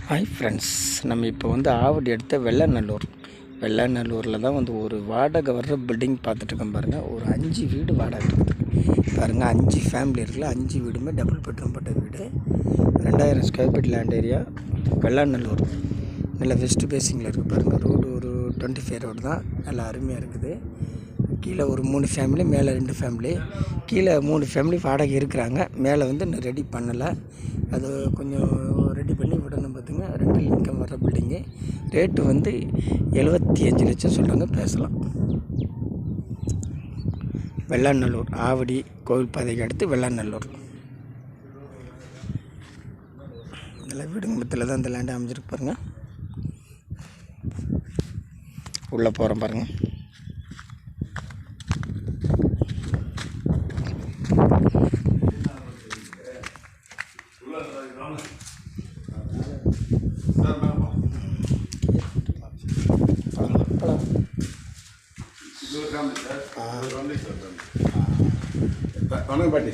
Hi friends, நம்ம இப்போ வந்து ஆவடி எடுத்த வெள்ளநல்லூரில் தான் வந்து ஒரு வாடகை வர்ற பில்டிங் பார்த்துட்ருக்கோம் பாருங்கள். ஒரு 5 வீடு வாடகை இருக்குது பாருங்கள். 5 ஃபேமிலி இருக்குல்ல, 5 வீடுமே டபுள் பெட்ரூம் பட்ட வீடு. 2000 ஸ்கொயர் ஃபீட் லேண்ட் ஏரியா, வெள்ளநல்லூர். நல்லா வெஸ்ட் பேசிங்கில் இருக்குது பாருங்கள். ரோடு ஒரு 25 ரோடு தான், நல்லா அருமையாக இருக்குது. கீழே ஒரு 3 ஃபேமிலி, மேலே 2 ஃபேமிலி. கீழே 3 ஃபேமிலி வாடகை இருக்கிறாங்க. மேலே வந்து இன்னும் ரெடி பண்ணலை, அது கொஞ்சம் ரெடி பண்ணி விடணும் பார்த்துங்க. ரெண்டல் இன்கம் வர்ற பில்டிங்கு. ரேட்டு வந்து 75 லட்சம் சொல்கிறாங்க, பேசலாம். வெள்ளநல்லூர், ஆவடி கோவில் பாதைக்கு அடுத்து வெள்ளநல்லூர். இதில் வீடுங்க மத்தியில் தான் இந்த லேண்டு அமைஞ்சிருக்கு பாருங்கள். உள்ளே போகிறோம் பாருங்கள். வணக்கம் பாட்டி,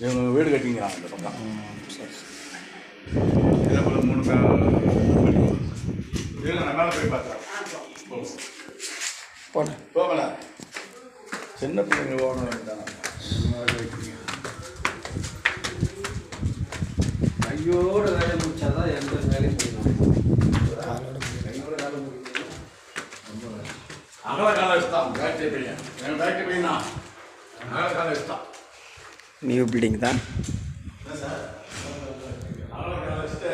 இவங்க வீடு கட்டிங்கிறாங்க இந்த பக்கம். சரி, இதே போல் 3 நான் மேலே போய் பார்த்தேன். போகல சின்ன பிள்ளைங்க ஓடணும் வேண்டாம். கையோட வேலை முடிச்சாதான் எந்த வேலையும் செய்யணும். அகல காலம் வச்சுதான் பேட்டரி பையன், என் பேட்டரி பையன் தான். அகல காலம் வச்சுதான், நியூ பில்டிங் தான். சார். அகல காலம் வச்சுட்டு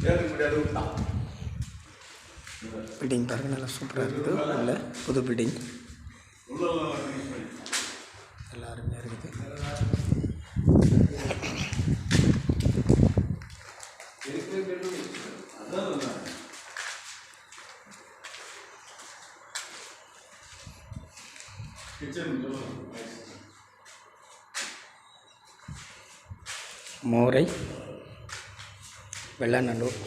ஏற்றுக்க முடியாது விட்டுதான். பில்டிங் பாருங்கள், நல்லா சூப்பராக இருக்குது. உள்ள புது பில்டிங் நல்லா அருமையாக இருக்குது. மோரை, வெள்ளநல்லூர்.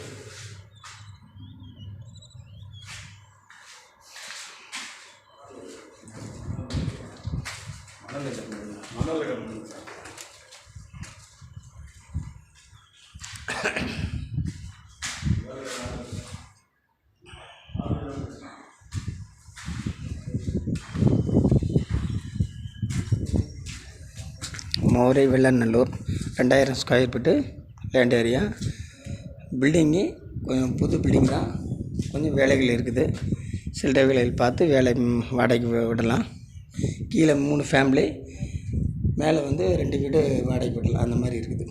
மணல் கட்டணும் sir. Morai, Vellanallur. 2000 square feet land area. Building கொஞ்சம் புது பில்டிங் தான், கொஞ்சம் வேலைகள் இருக்குது. சில்லறை வேலைகள் பார்த்து வேலை வாடகைக்கு விடலாம். கீழே 3 ஃபேமிலி, மேலே வந்து 2 வீடு வாடகை விடலாம், அந்த மாதிரி இருக்குது.